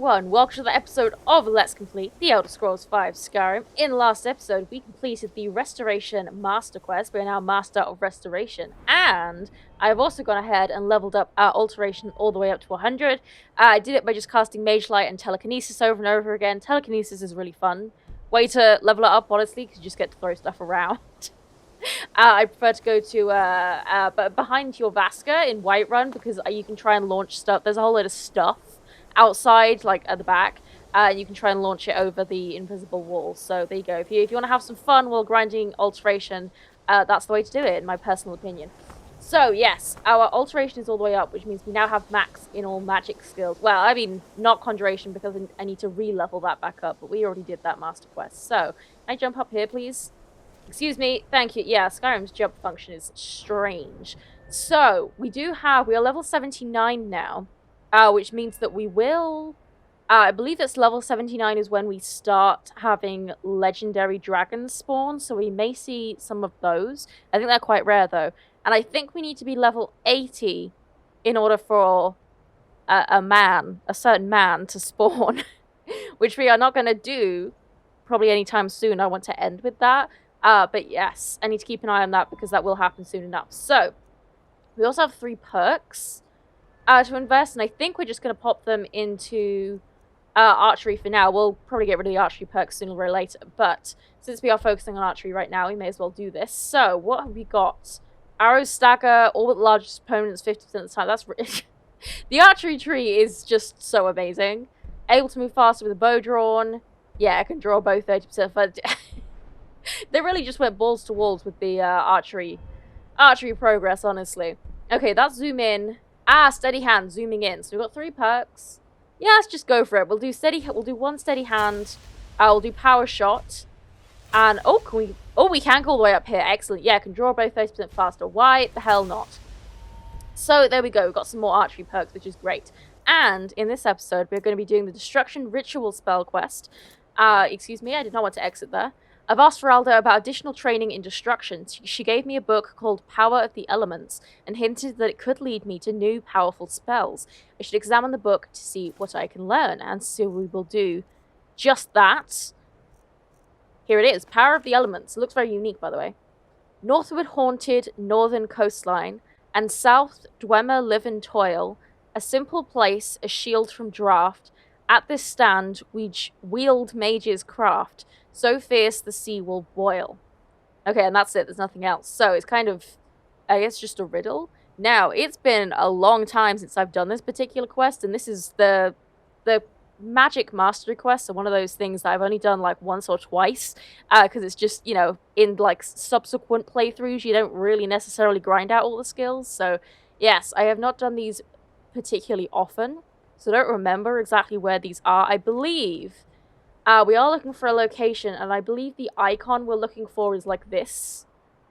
everyone, welcome to the episode of Let's Complete The Elder Scrolls V Skyrim. In the last episode, we completed the Restoration Master Quest. We're now Master of Restoration. And I've also gone ahead and leveled up our Alteration all the way up to 100. I did it by just casting Mage Light and Telekinesis over and over again. Telekinesis is really fun. Way to level it up, honestly, because you just get to throw stuff around. I prefer to go to behind your Vaska in Whiterun, because you can try and launch stuff. There's a whole load of stuff outside, like at the back, and you can try and launch it over the invisible wall. So there you go. If you want to have some fun while grinding Alteration, that's the way to do it, in my personal opinion. So yes, our Alteration is all the way up, which means we now have max in all magic skills. Well, I mean, not Conjuration, because I need to re-level that back up, but we already did that Master Quest. So, can I jump up here, please? Excuse me, thank you. Yeah, Skyrim's jump function is strange. So, we are level 79 now, which means that we will, I believe it's level 79 is when we start having legendary dragons spawn, so we may see some of those. I think they're quite rare, though. And I think we need to be level 80 in order for a certain man, to spawn, which we are not going to do probably anytime soon. I want to end with that. But yes, I need to keep an eye on that, because that will happen soon enough. So, we also have 3 perks to invest, and I think we're just going to pop them into archery for now. We'll probably get rid of the archery perks sooner or later, but since we are focusing on archery right now, we may as well do this. So, what have we got? Arrows stagger all but the largest opponents 50% of the time. That's rich. The archery tree is just so amazing. Able to move faster with a bow drawn. Yeah, I can draw bow 30%, but they really just went balls to walls with the archery progress, honestly. Okay, that's zoom in. Steady hand, zooming in. So we've got 3 perks. Yeah, let's just go for it. We'll do one steady hand. We'll do power shot. And we can go all the way up here. Excellent. Yeah, I can draw bow 30% faster. Why the hell not? So there we go. We've got some more archery perks, which is great. And in this episode, we're going to be doing the Destruction Ritual spell quest. Excuse me, I did not want to exit there. I've asked Feralda about additional training in destruction. She gave me a book called Power of the Elements and hinted that it could lead me to new powerful spells. I should examine the book to see what I can learn, and so we will do just that. Here it is, Power of the Elements. It looks very unique, by the way. Northward haunted northern coastline, and south Dwemer live and toil, a simple place, a shield from draught. At this stand, we wield mage's craft, so fierce the sea will boil. Okay, and that's it. There's nothing else. So it's kind of, I guess, just a riddle. Now, it's been a long time since I've done this particular quest, and this is the magic mastery quest, so one of those things that I've only done like once or twice, because it's just, you know, in like subsequent playthroughs, you don't really necessarily grind out all the skills. So yes, I have not done these particularly often, so I don't remember exactly where these are. I believe we are looking for a location, and I believe the icon we're looking for is like this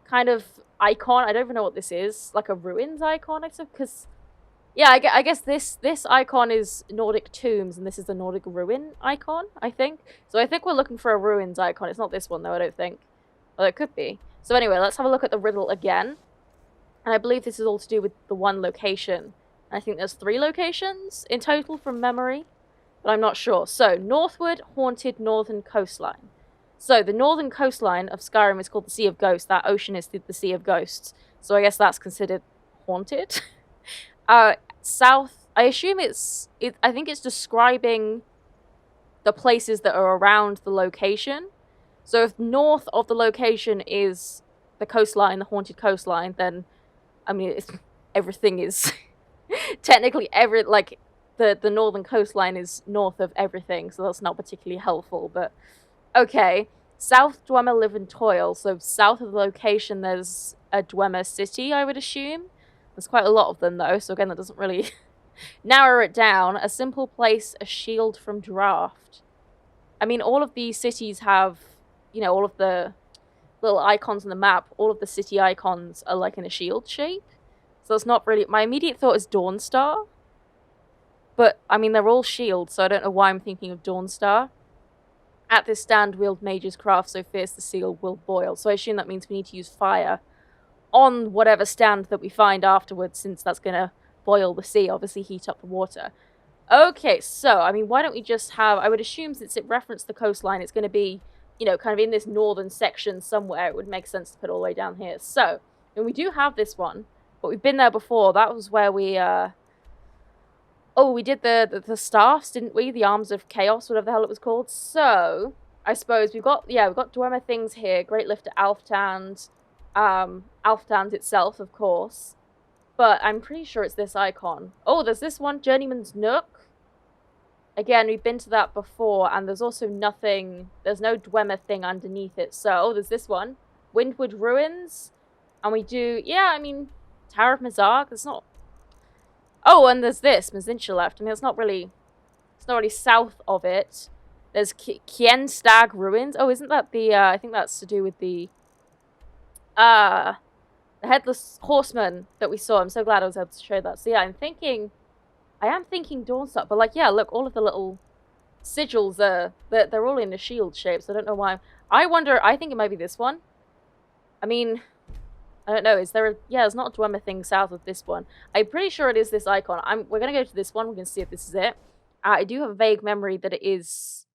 kind of icon. I don't even know what this is. Like a ruins icon, I suppose, because yeah, I guess this icon is Nordic tombs, and this is the Nordic ruin icon, I think. So I think we're looking for a ruins icon. It's not this one, though, I don't think. Well, it could be. So anyway, let's have a look at the riddle again. And I believe this is all to do with the one location. And I think there's 3 locations in total from memory, but I'm not sure. So, northward haunted northern coastline. So, the northern coastline of Skyrim is called the Sea of Ghosts. That ocean is the Sea of Ghosts. So I guess that's considered haunted. South, I assume I think it's describing the places that are around the location. So if north of the location is the coastline, the haunted coastline, then, I mean, everything is technically the northern coastline is north of everything, so that's not particularly helpful, but okay. South Dwemer live and toil, so south of the location there's a Dwemer city, I would assume. There's quite a lot of them, though, so again, that doesn't really narrow it down. A simple place, a shield from draught. I mean, all of these cities have, you know, all of the little icons on the map, all of the city icons are like in a shield shape. So it's not really... My immediate thought is Dawnstar. But, I mean, they're all shields, so I don't know why I'm thinking of Dawnstar. At this stand, wield mage's craft, so fierce the seal will boil. So I assume that means we need to use fire on whatever stand that we find afterwards, since that's going to boil the sea, obviously heat up the water. Okay, so, I mean, why don't we just have... I would assume since it referenced the coastline, it's going to be, you know, kind of in this northern section somewhere. It would make sense to put it all the way down here. So, and we do have this one, but we've been there before. That was where we, oh, we did the staffs, didn't we? The Arms of Chaos, whatever the hell it was called. So, I suppose we've got Dwemer things here. Great Lift to Alftand. Alftand itself, of course. But I'm pretty sure it's this icon. Oh, there's this one, Journeyman's Nook. Again, we've been to that before, and there's also nothing... There's no Dwemer thing underneath it. So, oh, there's this one. Windward Ruins. And we do... Yeah, I mean, Tower of Mazark. It's not... Oh, and there's this, Mazincha left. I mean, it's not really south of it. There's Kienstag Ruins. Oh, isn't that the, I think that's to do with the Headless Horseman that we saw. I'm so glad I was able to show that. So yeah, I am thinking Dawnstar, but like, yeah, look, all of the little sigils they're all in a shield shape, so I don't know why. I think it might be this one. I mean, I don't know, is there a... Yeah, there's not a Dwemer thing south of this one. I'm pretty sure it is this icon. We're going to go to this one. We're going to see if this is it. I do have a vague memory that it is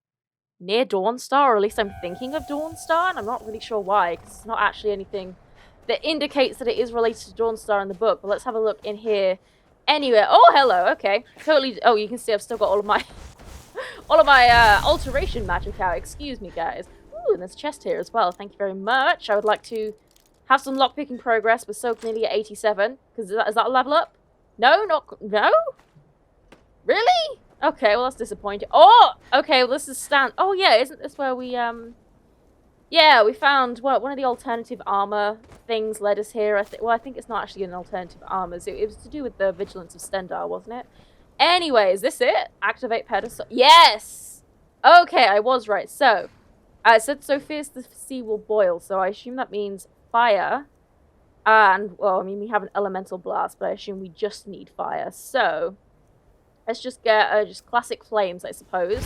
near Dawnstar, or at least I'm thinking of Dawnstar, and I'm not really sure why, because it's not actually anything that indicates that it is related to Dawnstar in the book. But let's have a look in here. Anyway, oh, hello, okay. Totally... Oh, you can see I've still got all of my... all of my, alteration magic out. Excuse me, guys. Ooh, and there's a chest here as well. Thank you very much. I would like to... have some lockpicking progress. We're so nearly at 87. Because is that a level up? No? No? Really? Okay, well, that's disappointing. Oh! Okay, well, this is stand... Oh, yeah, isn't this where we, Yeah, we found... Well, one of the alternative armor things led us here. I think it's not actually an alternative armors. It was to do with the Vigilance of Stendar, wasn't it? Anyway, is this it? Activate pedestal. Yes! Okay, I was right. So, I said, so fierce the sea will boil. So I assume that means... fire, and, well, I mean, we have an elemental blast, but I assume we just need fire, so let's just get, just classic flames, I suppose.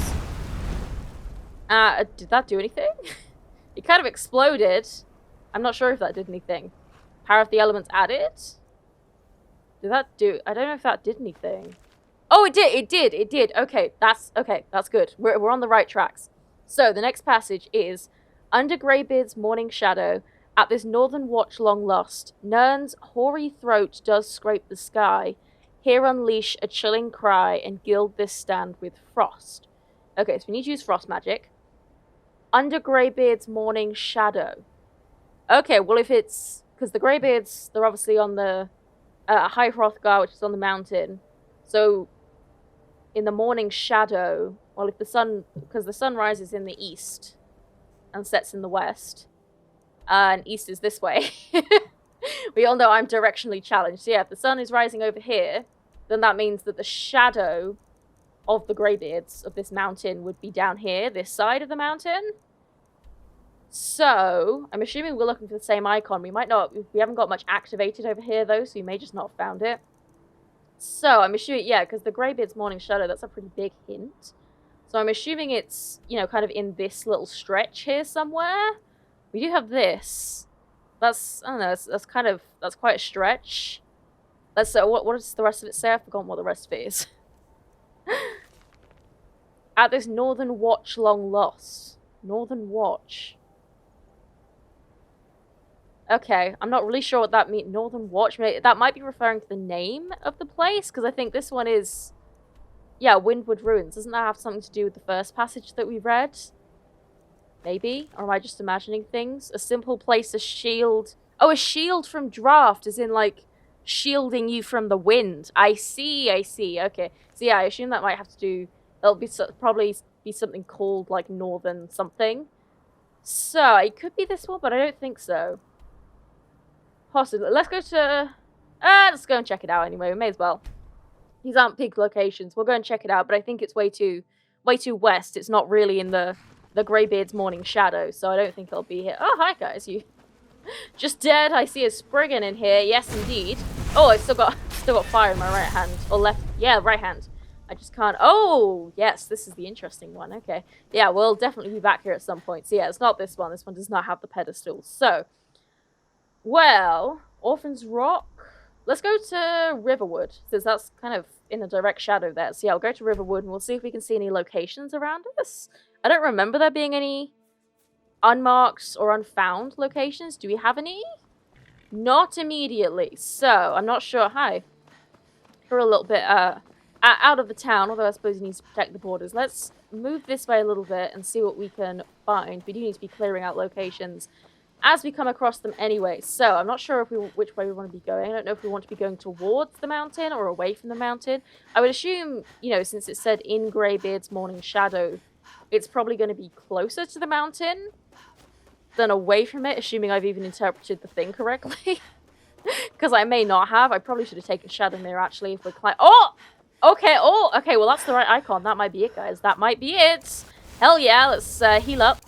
Did that do anything? It kind of exploded. I'm not sure if that did anything. Power of the elements added? Did that do... I don't know if that did anything. Oh, it did. Okay, that's good. We're on the right tracks. So, the next passage is, under Greybeard's morning shadow, at this northern watch long lost, Nern's hoary throat does scrape the sky. Here unleash a chilling cry and gild this stand with frost. Okay, so we need to use frost magic. Under Greybeard's morning shadow. Okay, well if it's... Because the Greybeards, they're obviously on the High Hrothgar, which is on the mountain. So, in the morning shadow... Well, if the sun... Because the sun rises in the east and sets in the west... and east is this way. We all know I'm directionally challenged. So yeah, if the sun is rising over here, then that means that the shadow of the Greybeards of this mountain would be down here, this side of the mountain. So, I'm assuming we're looking for the same icon. We haven't got much activated over here though, so you may just not have found it. So, I'm assuming, yeah, because the Greybeard's morning shadow, that's a pretty big hint. So I'm assuming it's, you know, kind of in this little stretch here somewhere. We do have this. That's, I don't know, that's quite a stretch. Let's, what does the rest of it say? I've forgotten what the rest of it is. At this northern watch long lost. Northern watch. Okay, I'm not really sure what that means. Northern watch, that might be referring to the name of the place, because I think this one is, yeah, Windward Ruins. Doesn't that have something to do with the first passage that we read? Maybe? Or am I just imagining things? A simple place, a shield. Oh, a shield from draft, as in, like, shielding you from the wind. I see. Okay. So, yeah, I assume that might have to do... It'll be probably be something called, like, Northern something. So, it could be this one, but I don't think so. Possibly. Let's go to... let's go and check it out anyway. We may as well. These aren't peak locations. We'll go and check it out, but I think it's way too west. It's not really in the Greybeard's morning shadow, so I don't think it'll be here. Oh, hi, guys. You just dead? I see a Spriggan in here. Yes, indeed. Oh, I still got fire in my right hand. Or left. Yeah, right hand. I just can't... Oh, yes, this is the interesting one. Okay. Yeah, we'll definitely be back here at some point. So, yeah, it's not this one. This one does not have the pedestal. So, well, Orphan's Rock. Let's go to Riverwood, since that's kind of in the direct shadow there. So yeah, I'll go to Riverwood and we'll see if we can see any locations around us. I don't remember there being any unmarked or unfound locations. Do we have any? Not immediately. So, I'm not sure. Hi. We're a little bit out of the town, although I suppose you need to protect the borders. Let's move this way a little bit and see what we can find. We do need to be clearing out locations as we come across them anyway. So, I'm not sure which way we want to be going. I don't know if we want to be going towards the mountain or away from the mountain. I would assume, you know, since it said in Greybeard's Morning Shadow, it's probably going to be closer to the mountain than away from it, assuming I've even interpreted the thing correctly. Because I may not have. I probably should have taken Shadowmere, actually, if we're Oh! Okay, well, that's the right icon. That might be it, guys. That might be it. Hell yeah, let's heal up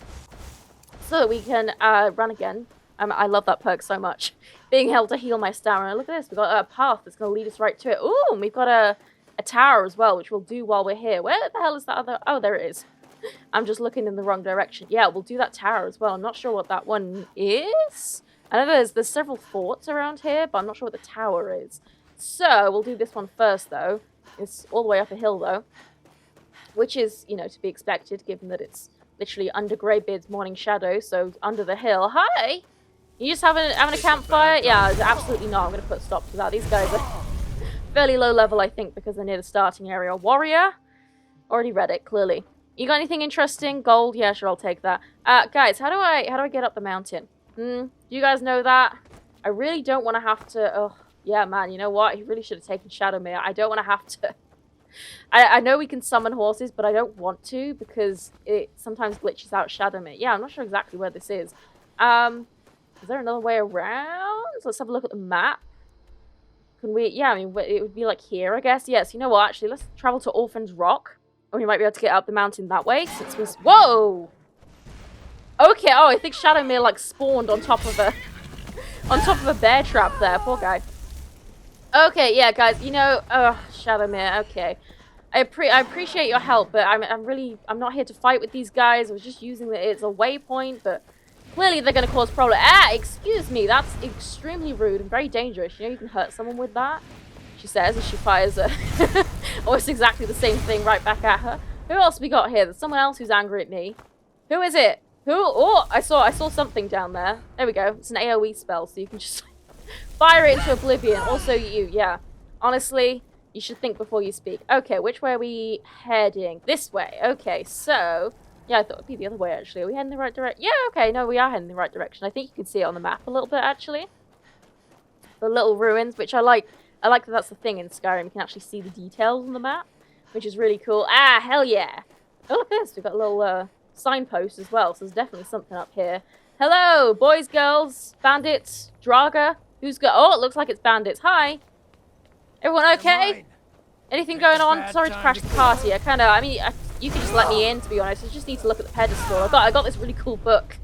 so that we can run again. I love that perk so much. Being able to heal my stamina. Look at this. We've got a path that's going to lead us right to it. Ooh, and we've got a tower as well, which we'll do while we're here. Where the hell is that other... Oh, there it is. I'm just looking in the wrong direction. Yeah, we'll do that tower as well. I'm not sure what that one is. I know there's several forts around here, but I'm not sure what the tower is. So, we'll do this one first, though. It's all the way up a hill, though. Which is, you know, to be expected, given that it's literally under Greybeard's Morning Shadow, so under the hill. Hi! You just having a campfire? Yeah, absolutely not. I'm going to put a stop to that. These guys are fairly low level, I think, because they're near the starting area. Warrior? Already read it, clearly. You got anything interesting? Gold? Yeah, sure, I'll take that. Guys, how do I get up the mountain? Do you guys know that? I really don't want to have to... Oh, yeah, man, you know what? He really should have taken Shadowmere. I don't want to have to... I know we can summon horses, but I don't want to because it sometimes glitches out Shadowmere. Yeah, I'm not sure exactly where this is. Is there another way around? So let's have a look at the map. Can we... Yeah, I mean, it would be like here, I guess. Yes, you know what? Actually, let's travel to Orphan's Rock. Or we might be able to get up the mountain that way, since we... Whoa! Okay, oh, I think Shadowmere, like, spawned on top of a... on top of a bear trap there. Poor guy. Okay, yeah, guys, you know... Oh, Shadowmere, okay. I appreciate your help, but I'm not here to fight with these guys. I was just using it as a waypoint, but... Clearly they're going to cause problems. Ah, excuse me, that's extremely rude and very dangerous. You know, you can hurt someone with that. She says as she fires almost exactly the same thing right back at her. Who else we got here? There's someone else who's angry at me. Who is it? Who? Oh, I saw something down there. There we go. It's an AoE spell, so you can just fire it into oblivion. Also you, yeah. Honestly, you should think before you speak. Okay, which way are we heading? This way. Okay, so... Yeah, I thought it'd be the other way, actually. Are we heading the right direction? Yeah, okay, no, we are heading the right direction. I think you can see it on the map a little bit, actually. The little ruins, which I like. I like that that's the thing in Skyrim. You can actually see the details on the map, which is really cool. Ah, hell yeah. Oh, look at this. We've got a little signpost as well, so there's definitely something up here. Hello, boys, girls, bandits, Draga. Who's got... Oh, it looks like it's bandits. Hi. Everyone okay? Anything going on? Sorry to crash the party. I mean, you can just let me in, to be honest. I just need to look at the pedestal. I got this really cool book.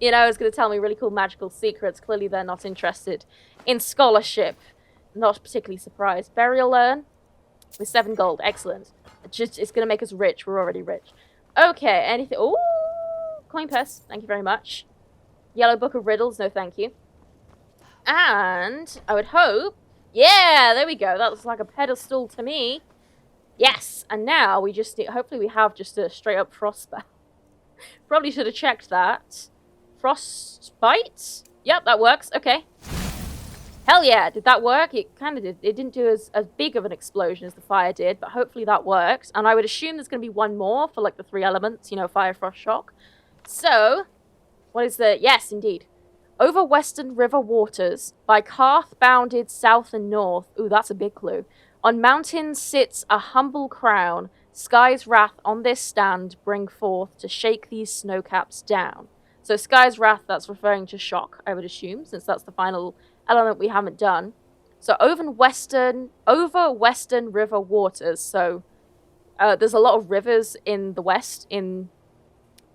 You know, it's going to tell me really cool magical secrets. Clearly, they're not interested in scholarship. Not particularly surprised. Burial urn with 7 gold. Excellent. It's going to make us rich. We're already rich. Okay, anything... Ooh! Coin purse. Thank you very much. Yellow book of riddles. No, thank you. And I would hope... Yeah, there we go. That looks like a pedestal to me. Yes, and now we just need... Hopefully we have just a straight-up frost spell. Probably should have checked that. Frostbite? Yep, that works. Okay. Hell yeah, did that work? It kind of did. It didn't do as big of an explosion as the fire did, but hopefully that works. And I would assume there's going to be one more for, like, the 3 elements, you know, fire, frost, shock. So, what is the... Yes, indeed. Over western river waters, by Karth bounded south and north. Ooh, that's a big clue. On mountains sits a humble crown. Sky's wrath on this stand bring forth to shake these snowcaps down. So Sky's wrath, that's referring to shock, I would assume, since that's the final element we haven't done. So over western river waters. So there's a lot of rivers in the west, in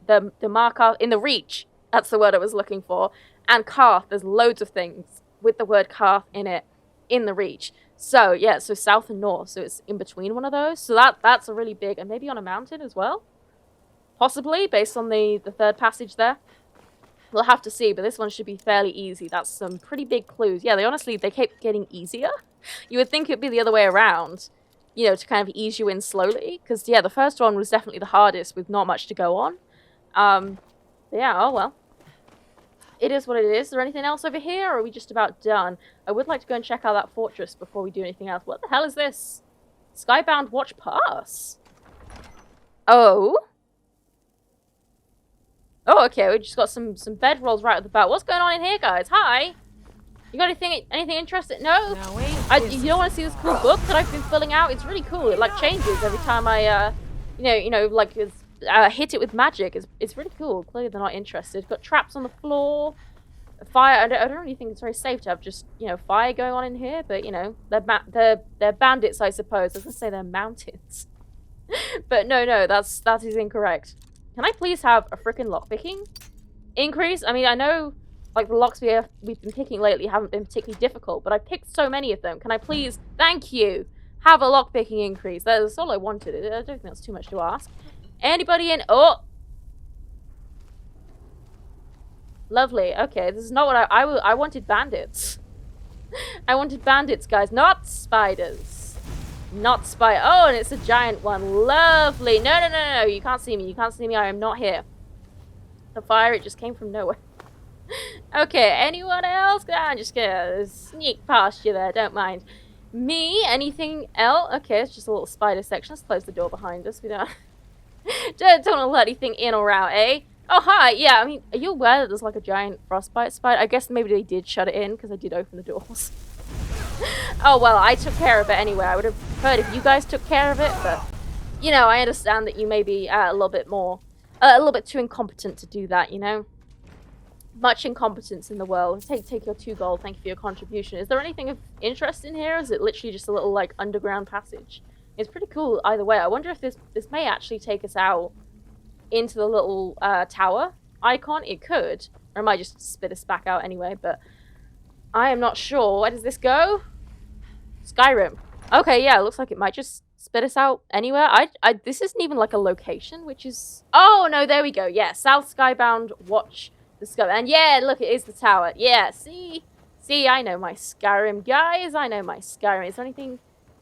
the Markarth, in the Reach. That's the word I was looking for. And Karth, there's loads of things with the word Karth in it, in the Reach. So, yeah, so south and north, so it's in between one of those. So that's a really big, and maybe on a mountain as well? Possibly, based on the third passage there. We'll have to see, but this one should be fairly easy. That's some pretty big clues. Yeah, they keep getting easier. You would think it'd be the other way around, you know, to kind of ease you in slowly. Because, yeah, the first one was definitely the hardest with not much to go on. Yeah, oh well. It is what it is. Is there anything else over here, or are we just about done? I would like to go and check out that fortress before we do anything else. What the hell is this? Skybound Watch Pass? Oh? Oh, okay, we just got some bedrolls right at the back. What's going on in here, guys? Hi! You got anything interesting? No? You don't want to see this cool book that I've been filling out? It's really cool. It, like, changes every time I, like, hit it with magic. It's really cool. Clearly they're not interested. Got traps on the floor. Fire. I don't really think it's very safe to have just, you know, fire going on in here. But, you know, they're bandits, I suppose. I was going to say they're mountains. But no, that is incorrect. Can I please have a freaking lockpicking increase? I mean, I know, like, the locks we've been picking lately haven't been particularly difficult, but I picked so many of them. Can I please, thank you, have a lockpicking increase? That's all I wanted. I don't think that's too much to ask. Anybody in? Oh! Lovely. Okay, this is not what I wanted bandits. I wanted bandits, guys, not spiders. Not spy. Oh, and it's a giant one. Lovely. No. You can't see me. You can't see me. I am not here. The fire, it just came from nowhere. Okay, anyone else? I'm just gonna sneak past you there. Don't mind. Me? Anything else? Okay, it's just a little spider section. Let's close the door behind us. We don't want to let anything in or out, eh? Oh, hi. Yeah, I mean, are you aware that there's like a giant frostbite spider? I guess maybe they did shut it in because I did open the doors. Oh, well, I took care of it anyway. I would have preferred if you guys took care of it, but, you know, I understand that you may be a little bit too incompetent to do that, you know? Much incompetence in the world. Take your 2 gold. Thank you for your contribution. Is there anything of interest in here? Is it literally just a little, like, underground passage? It's pretty cool either way. I wonder if this may actually take us out into the little tower icon. It could. Or it might just spit us back out anyway, but I am not sure. Where does this go? Skyrim. Okay, yeah, it looks like it might just spit us out anywhere. This isn't even like a location, which is... Oh, no, there we go. Yeah, South Skybound Watch the Sky. And yeah, look, it is the tower. Yeah, see? See, I know my Skyrim, guys. I know my Skyrim. Is there anything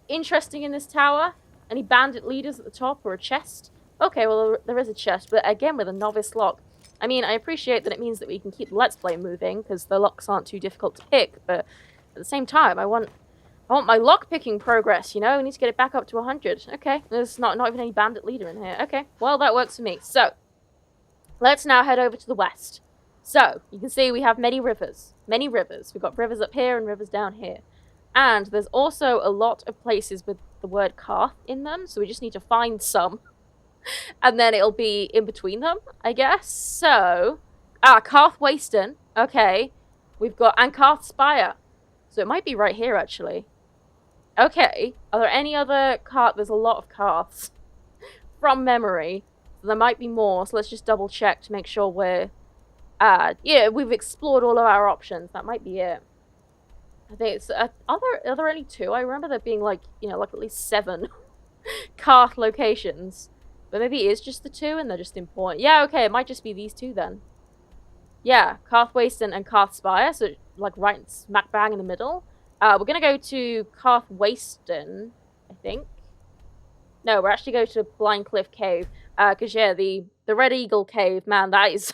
interesting in this tower? Any bandit leaders at the top or a chest? Okay, well, there is a chest, but again, with a novice lock. I mean, I appreciate that it means that we can keep the Let's Play moving, because the locks aren't too difficult to pick, but at the same time, I want my lock-picking progress, you know? We need to get it back up to 100. Okay, there's not even any bandit leader in here. Okay, well, that works for me. So, let's now head over to the west. So, you can see we have many rivers. Many rivers. We've got rivers up here and rivers down here. And there's also a lot of places with the word Karth in them, so we just need to find some. And then it'll be in between them, I guess. So, Karth Waston. Okay. We've got, and Karth Spire. So it might be right here, actually. Okay. Are there any other Karth? There's a lot of Karths. From memory. There might be more, so let's just double check to make sure we're... yeah, we've explored all of our options. That might be it. I think it's... are there only 2? I remember there being, like, you know, like at least 7 Karth locations. But maybe it is just the 2 and they're just important. Yeah, okay, it might just be these 2 then. Yeah, Karth Waston and Karth Spire, so like right smack bang in the middle. We're gonna go to Karth Waston, I think. No, we're actually going to Blind Cliff Cave. Because, yeah, the Red Eagle Cave, man, that is...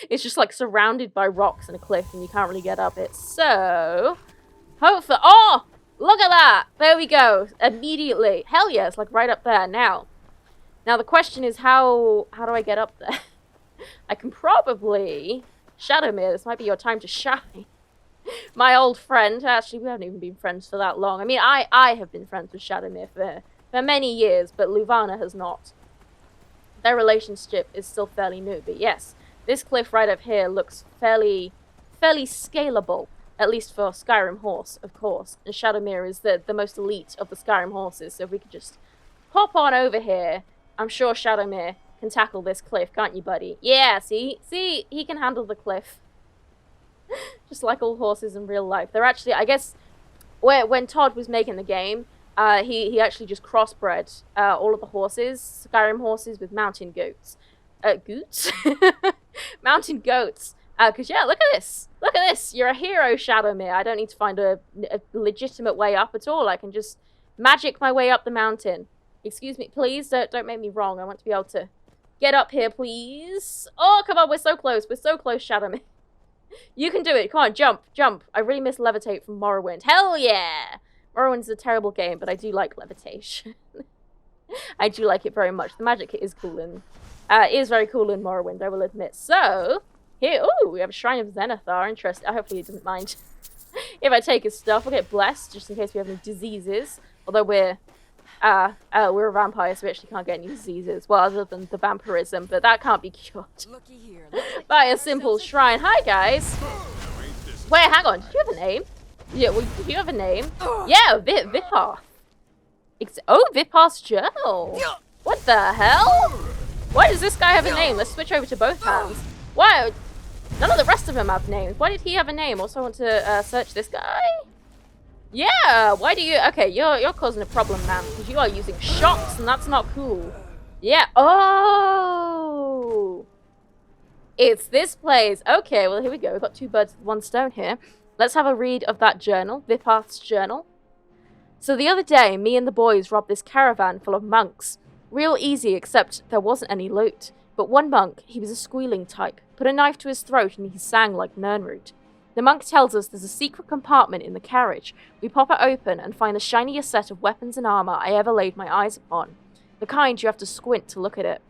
it's just, like, surrounded by rocks and a cliff, and you can't really get up it. So... hopefully... oh! Look at that! There we go. Immediately. Hell yeah, it's, like, right up there. Now, the question is, how do I get up there? I can probably... Shadowmere, this might be your time to shine. My old friend... Actually, we haven't even been friends for that long. I mean, I have been friends with Shadowmere for many years, but Luvana has not. Their relationship is still fairly new, but yes, this cliff right up here looks fairly scalable, at least for Skyrim horse, of course. And Shadowmere is the most elite of the Skyrim horses, so if we could just hop on over here, I'm sure Shadowmere can tackle this cliff, can't you, buddy? Yeah, see, he can handle the cliff. Just like all horses in real life. They're actually, I guess, when Todd was making the game, he actually just crossbred all of the horses, Skyrim horses, with mountain goats. Goats? Mountain goats. Because, yeah, look at this. Look at this. You're a hero, Shadowmere. I don't need to find a legitimate way up at all. I can just magic my way up the mountain. Excuse me, please. Don't make me wrong. I want to be able to get up here, please. Oh, come on. We're so close. We're so close, Shadowmere. You can do it. Come on, jump, jump. I really miss Levitate from Morrowind. Hell yeah! Morrowind's a terrible game, but I do like Levitation. I do like it very much. The magic is cool and it is very cool in Morrowind, I will admit. So, here, ooh, we have a Shrine of Zenithar. Interesting. Hopefully he doesn't mind if I take his stuff. We'll get blessed, just in case we have any diseases. Although we're a vampire, so we actually can't get any diseases. Well, other than the vampirism, but that can't be cured by a simple shrine. Hi, guys. Wait, hang on. Did you have a name? Yeah, well, did you have a name? Yeah, Vipath. Vipath's journal. What the hell? Why does this guy have a name? Let's switch over to both hands. Why? None of the rest of them have names. Why did he have a name? Also, I want to search this guy. Yeah, why do you... Okay, you're causing a problem, man, because you are using shocks, and that's not cool. Yeah. Oh! It's this place. Okay, well, here we go. We've got 2 birds with 1 stone here. Let's have a read of that journal, Vipath's journal. So the other day, me and the boys robbed this caravan full of monks. Real easy, except there wasn't any loot. But one monk, he was a squealing type, put a knife to his throat and he sang like Nirnroot. The monk tells us there's a secret compartment in the carriage. We pop it open and find the shiniest set of weapons and armor I ever laid my eyes upon. The kind you have to squint to look at it.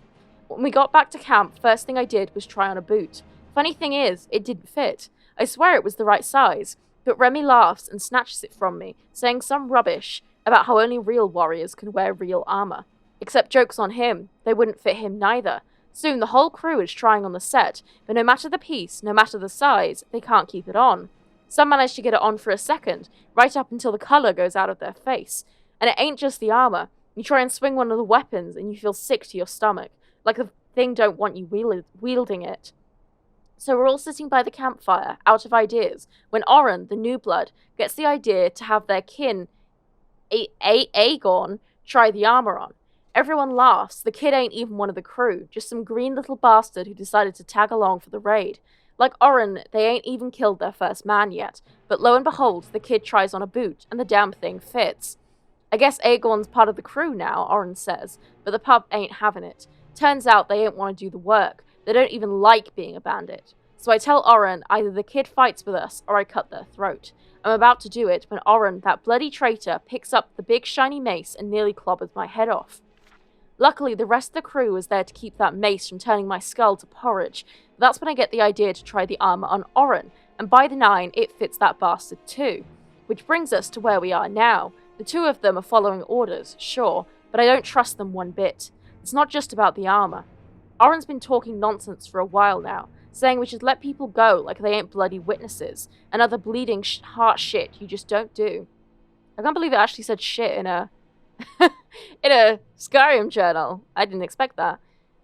When we got back to camp, first thing I did was try on a boot. Funny thing is, it didn't fit. I swear it was the right size, but Remy laughs and snatches it from me, saying some rubbish about how only real warriors can wear real armor. Except joke's on him, they wouldn't fit him neither. Soon the whole crew is trying on the set, but no matter the piece, no matter the size, they can't keep it on. Some manage to get it on for a second, right up until the colour goes out of their face. And it ain't just the armour. You try and swing one of the weapons and you feel sick to your stomach, like the thing don't want you wielding it. So we're all sitting by the campfire, out of ideas, when Oren, the new blood, gets the idea to have their kin, Aegon, try the armour on. Everyone laughs. The kid ain't even one of the crew, just some green little bastard who decided to tag along for the raid. Like Oren, they ain't even killed their first man yet, but lo and behold, the kid tries on a boot, and the damn thing fits. I guess Aegon's part of the crew now, Oren says, but the pup ain't having it. Turns out they ain't want to do the work. They don't even like being a bandit. So I tell Oren either the kid fights with us or I cut their throat. I'm about to do it when Oren, that bloody traitor, picks up the big shiny mace and nearly clobbers my head off. Luckily, the rest of the crew was there to keep that mace from turning my skull to porridge. That's when I get the idea to try the armor on Oren, and by the 9, it fits that bastard too. Which brings us to where we are now. The 2 of them are following orders, sure, but I don't trust them one bit. It's not just about the armor. Oren's been talking nonsense for a while now, saying we should let people go like they ain't bloody witnesses, and other bleeding heart shit you just don't do. I can't believe it actually said shit in a in a Skyrim journal. I didn't expect that.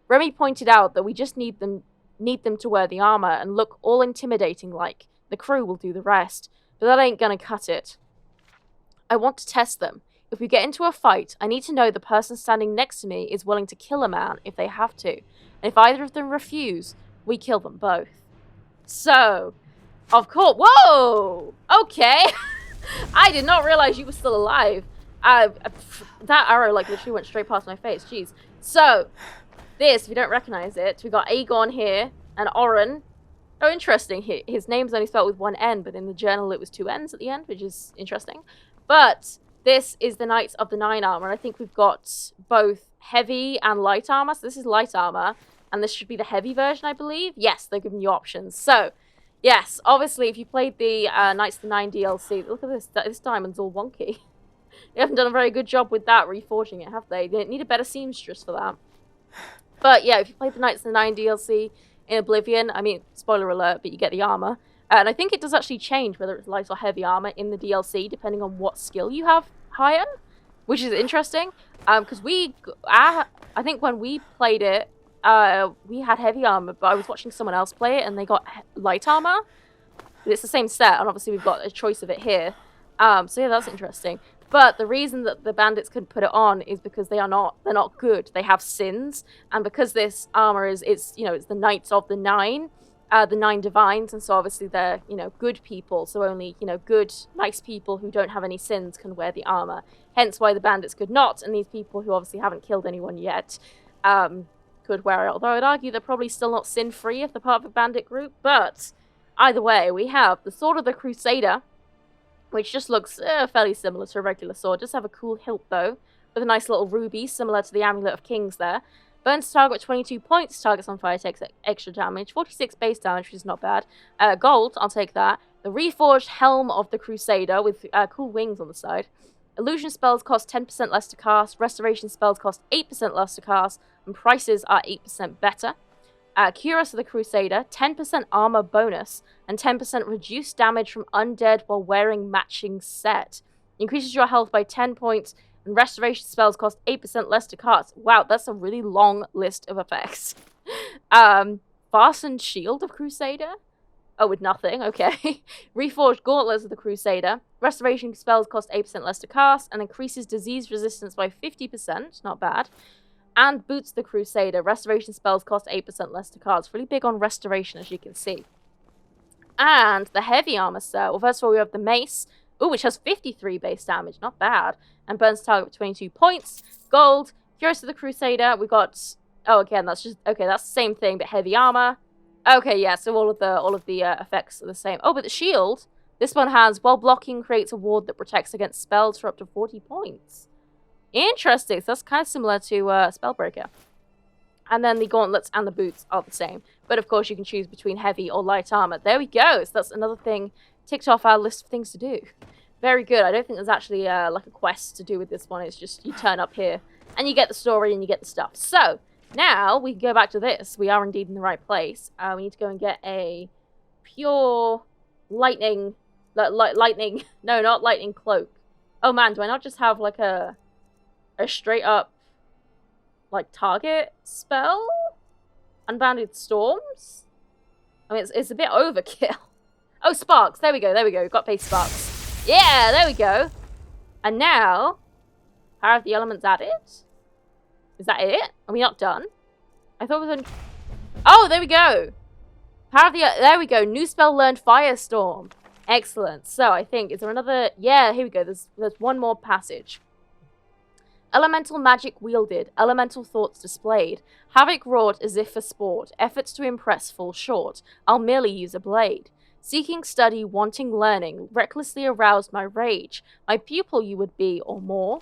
Remy pointed out that we just need them to wear the armor and look all intimidating like. The crew will do the rest, but that ain't gonna cut it. I want to test them. If we get into a fight, I need to know the person standing next to me is willing to kill a man if they have to. And if either of them refuse, we kill them both. So, of course... Whoa! Okay! I did not realize you were still alive. That arrow, like, literally went straight past my face. Jeez. So, this, if you don't recognize it, we got Aegon here, and Oren. Oh, interesting. His name's only spelled with 1 N, but in the journal it was 2 N's at the end, which is interesting. But this is the Knights of the 9 armor, and I think we've got both heavy and light armor. So this is light armor, and this should be the heavy version, I believe. Yes, they're giving you options. So, yes, obviously, if you played the Knights of the 9 DLC, look at this. This diamond's all wonky. They haven't done a very good job with that, reforging it, have they? They need a better seamstress for that. But yeah, if you played the Knights of the 9 DLC in Oblivion, I mean, spoiler alert, but you get the armor. And I think it does actually change whether it's light or heavy armor in the DLC, depending on what skill you have higher, which is interesting. Because I think when we played it, we had heavy armor, but I was watching someone else play it, and they got light armor. But it's the same set, and obviously we've got a choice of it here. So yeah, that's interesting. But the reason that the bandits couldn't put it on is because they're not good. They have sins, and because this armor it's the Knights of the 9, the 9 divines, and so obviously they're, good people, so only, good, nice people who don't have any sins can wear the armor. Hence why the bandits could not, and these people who obviously haven't killed anyone yet could wear it. Although I'd argue they're probably still not sin-free if they're part of a bandit group, but either way, we have the Sword of the Crusader, which just looks fairly similar to a regular sword. Just have a cool hilt, though, with a nice little ruby, similar to the Amulet of Kings there. Burns target 22 points, targets on fire takes extra damage, 46 base damage, which is not bad. Gold, I'll take that. The Reforged Helm of the Crusader with cool wings on the side. Illusion spells cost 10% less to cast, Restoration spells cost 8% less to cast, and prices are 8% better. Cuirass of the Crusader, 10% armor bonus, and 10% reduced damage from undead while wearing matching set. Increases your health by 10 points, and restoration spells cost 8% less to cast. Wow, that's a really long list of effects. Fastened Shield of Crusader? Oh, with nothing, okay. Reforged Gauntlets of the Crusader. Restoration spells cost 8% less to cast, and increases disease resistance by 50%, not bad. And Boots the Crusader. Restoration spells cost 8% less to cast. Really big on restoration, as you can see. And the heavy armor set. Well, first of all, we have the Mace. Ooh, which has 53 base damage. Not bad. And burns target with 22 points. Gold. Cuirass of the Crusader. We got... Oh, again, that's just... Okay, that's the same thing, but heavy armor. Okay, yeah, so all of the effects are the same. Oh, but the shield... This one has, while blocking, creates a ward that protects against spells for up to 40 points. Interesting. So that's kind of similar to Spellbreaker. And then the gauntlets and the boots are the same. But of course, you can choose between heavy or light armor. There we go. So that's another thing ticked off our list of things to do. Very good. I don't think there's actually like a quest to do with this one. It's just you turn up here and you get the story and you get the stuff. So now we can go back to this. We are indeed in the right place. We need to go and get a pure lightning... lightning... No, not lightning cloak. Oh man, do I not just have like a straight up like target spell? Unbounded Storms? I mean, it's a bit overkill. Oh, Sparks. There we go. We've got base Sparks. Yeah, there we go. And now, Power of the Elements added? Is that it? Are we not done? I thought it was on... Oh, there we go. Power of the... There we go. New spell learned, Firestorm. Excellent. So, I think, is there another... Yeah, here we go. There's one more passage. Elemental magic wielded, elemental thoughts displayed, havoc wrought as if for sport, efforts to impress fall short, I'll merely use a blade. Seeking study, wanting learning, recklessly aroused my rage, my pupil you would be, or more.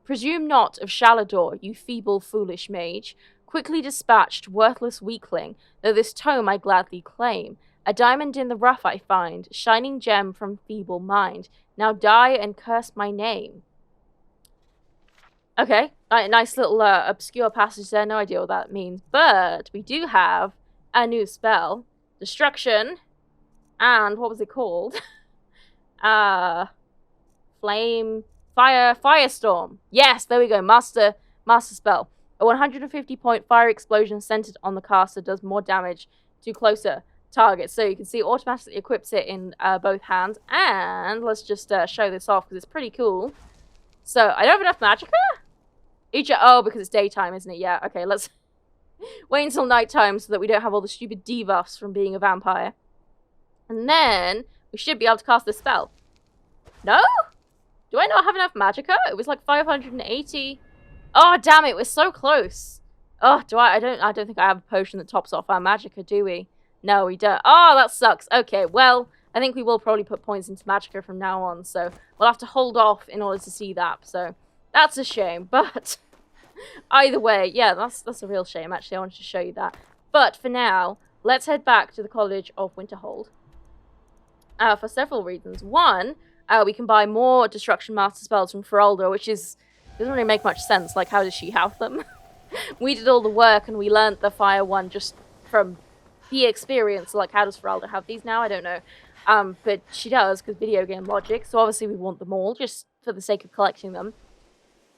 Presume not of Shalador, you feeble, foolish mage, quickly dispatched, worthless weakling, though this tome I gladly claim. A diamond in the rough I find, shining gem from feeble mind, now die and curse my name. Okay, nice little obscure passage there, no idea what that means. But we do have a new spell. Destruction. And what was it called? Firestorm. Yes, there we go. Master spell. A 150 point fire explosion centered on the caster does more damage to closer targets. So you can see it automatically equips it in both hands. And let's just show this off because it's pretty cool. So I don't have enough magicka? Oh, because it's daytime, isn't it? Yeah, okay, let's wait until nighttime so that we don't have all the stupid debuffs from being a vampire. And then we should be able to cast this spell. No? Do I not have enough magicka? It was like 580. Oh, damn it, we're so close. Oh, I don't think I have a potion that tops off our magicka, do we? No, we don't. Oh, that sucks. Okay, well, I think we will probably put points into magicka from now on, so we'll have to hold off in order to see that, so... That's a shame, but either way, yeah, that's a real shame, actually. I wanted to show you that. But for now, let's head back to the College of Winterhold. For several reasons. One, we can buy more Destruction Master spells from Feralda, which doesn't really make much sense. Like, how does she have them? We did all the work and we learned the fire one just from the experience. So, like, how does Feralda have these now? I don't know. But she does, because video game logic. So obviously we want them all, just for the sake of collecting them.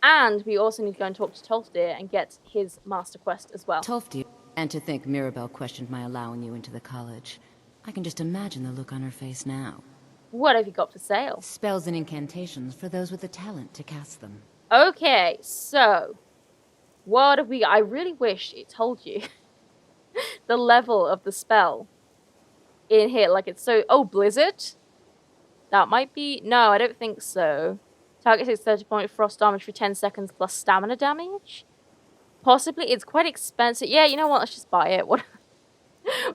And we also need to go and talk to Tolfdir and get his master quest as well. Tolfdir. And to think Mirabelle questioned my allowing you into the college. I can just imagine the look on her face now. What have you got for sale? Spells and incantations for those with the talent to cast them. Okay, so... What have we... I really wish it told you the level of the spell. in here. Like, it's so... Oh, Blizzard? That might be... No, I don't think so. Target takes 30 point frost damage for 10 seconds plus stamina damage? Possibly. It's quite expensive. Yeah, you know what? Let's just buy it. What?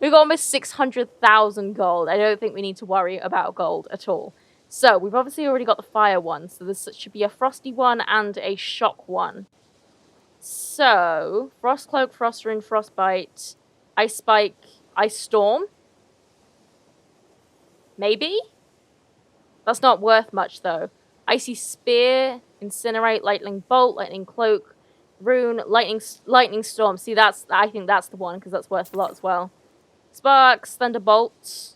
We've got almost 600,000 gold. I don't think we need to worry about gold at all. So, we've obviously already got the fire one. So, this should be a frosty one and a shock one. So, Frost Cloak, Frost Rune, Frostbite, Ice Spike, Ice Storm. Maybe? That's not worth much, though. Icy Spear, Incinerate, Lightning Bolt, Lightning Cloak, Rune, Lightning Storm. See, I think that's the one, because that's worth a lot as well. Sparks, Thunderbolt.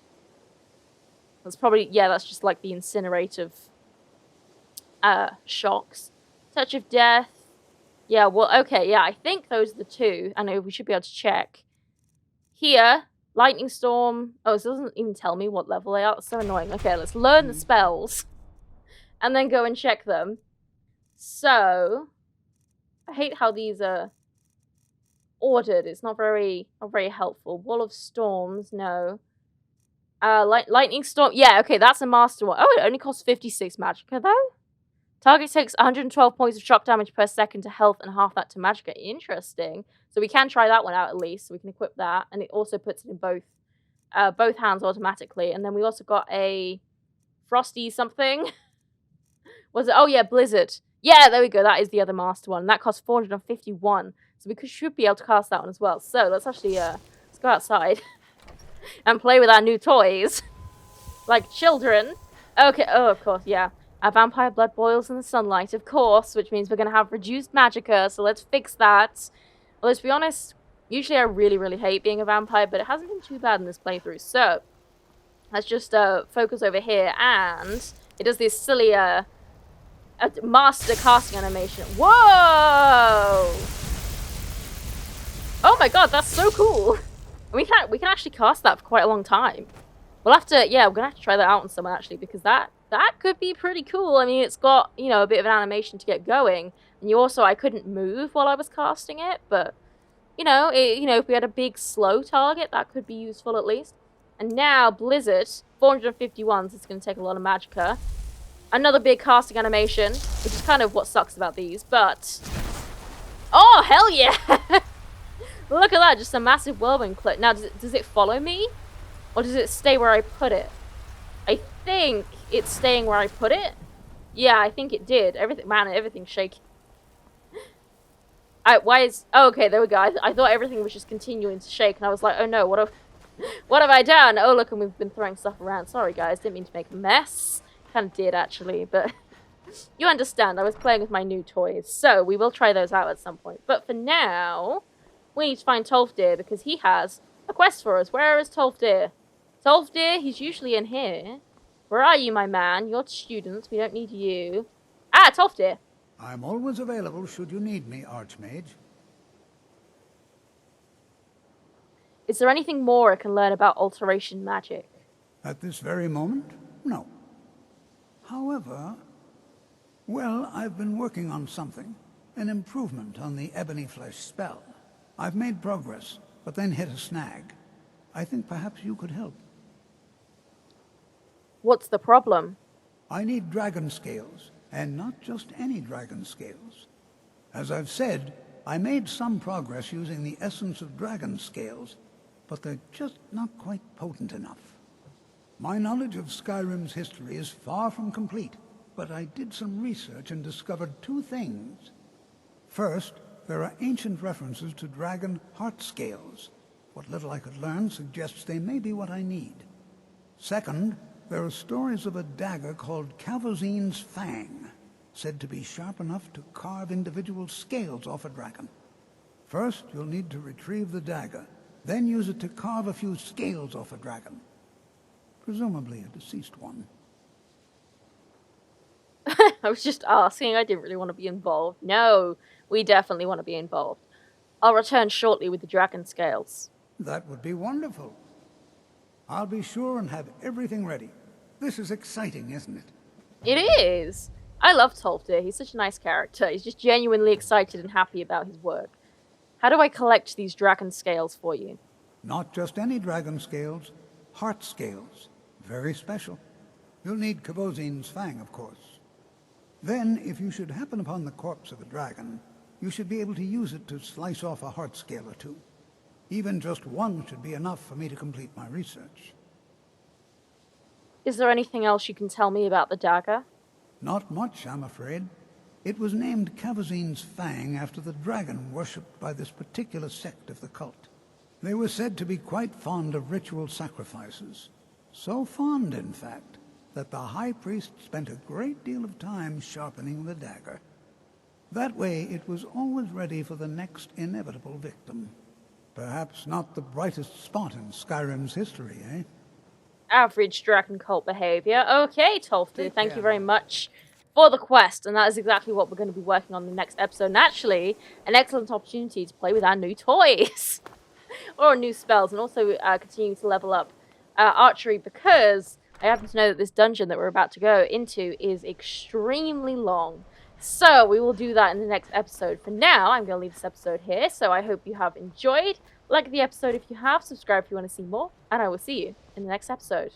That's probably, yeah, that's just like the Incinerate of shocks. Touch of Death. Yeah, well, okay, yeah, I think those are the two. I know we should be able to check. Here, Lightning Storm. Oh, this doesn't even tell me what level they are. That's so annoying. Okay, let's learn the spells. And then go and check them. So, I hate how these are ordered. It's not very helpful. Wall of Storms, no. Lightning Storm. Yeah, okay, that's a master one. Oh, it only costs 56 magicka, though? Target takes 112 points of shock damage per second to health and half that to magicka. Interesting. So we can try that one out at least. So we can equip that. And it also puts it in both hands automatically. And then we also got a Frosty something. Was it? Oh, yeah, Blizzard. Yeah, there we go. That is the other master one. That costs 451. So we should be able to cast that one as well. So let's actually let's go outside and play with our new toys. Like children. Okay, oh, of course, yeah. Our vampire blood boils in the sunlight, of course, which means we're going to have reduced magicka, so let's fix that. Well, to be honest, usually I really, really hate being a vampire, but it hasn't been too bad in this playthrough. So, let's just focus over here, and it does this silly master casting animation. Whoa! Oh my god, that's so cool! We can actually cast that for quite a long time. We'll have to, yeah, we're going to have to try that out on someone, actually, because that could be pretty cool. I mean, it's got, you know, a bit of an animation to get going. And I couldn't move while I was casting it, but, you know, if we had a big slow target, that could be useful at least. And now, Blizzard, 451, so it's going to take a lot of magicka. Another big casting animation, which is kind of what sucks about these, but... Oh, hell yeah! Look at that, just a massive whirlwind clip. Now, does it follow me? Or does it stay where I put it? I think it's staying where I put it. Yeah, I think it did. Everything's shaking. Oh, okay, there we go. I thought everything was just continuing to shake, and I was like, oh no, what have I done? Oh, look, and we've been throwing stuff around. Sorry, guys, didn't mean to make a mess. Kind of did, actually, but you understand. I was playing with my new toys, so we will try those out at some point. But for now, we need to find Tolfdir, because he has a quest for us. Where is Tolfdir? Tolfdir, he's usually in here. Where are you, my man? You're students. We don't need you. Ah, Tolfdir. I'm always available should you need me, Archmage. Is there anything more I can learn about alteration magic? At this very moment, no. However, well, I've been working on something. An improvement on the Ebony Flesh spell. I've made progress, but then hit a snag. I think perhaps you could help. What's the problem? I need dragon scales, and not just any dragon scales. As I've said, I made some progress using the essence of dragon scales, but they're just not quite potent enough. My knowledge of Skyrim's history is far from complete, but I did some research and discovered two things. First, there are ancient references to dragon heart scales. What little I could learn suggests they may be what I need. Second, there are stories of a dagger called Calvozine's Fang, said to be sharp enough to carve individual scales off a dragon. First, you'll need to retrieve the dagger, then use it to carve a few scales off a dragon. Presumably a deceased one. I was just asking. I didn't really want to be involved. No, we definitely want to be involved. I'll return shortly with the dragon scales. That would be wonderful. I'll be sure and have everything ready. This is exciting, isn't it? It is! I love Tolfdir. He's such a nice character. He's just genuinely excited and happy about his work. How do I collect these dragon scales for you? Not just any dragon scales. heart scales. Very special. You'll need Kabozine's fang, of course. Then, if you should happen upon the corpse of a dragon, you should be able to use it to slice off a heart scale or two. Even just one should be enough for me to complete my research. Is there anything else you can tell me about the dagger? Not much, I'm afraid. It was named Kabozine's fang after the dragon worshipped by this particular sect of the cult. They were said to be quite fond of ritual sacrifices. So fond, in fact, that the high priest spent a great deal of time sharpening the dagger. That way, it was always ready for the next inevitable victim. Perhaps not the brightest spot in Skyrim's history, eh? Average dragon cult behavior. Okay, Tolftu, thank you very much for the quest, and that is exactly what we're going to be working on in the next episode. And actually, an excellent opportunity to play with our new toys or new spells, and also continue to level up archery, because I happen to know that this dungeon that we're about to go into is extremely long. So we will do that in the next episode. For now, I'm going to leave this episode here, so I hope you have enjoyed. Like the episode if you have, subscribe if you want to see more, and I will see you in the next episode.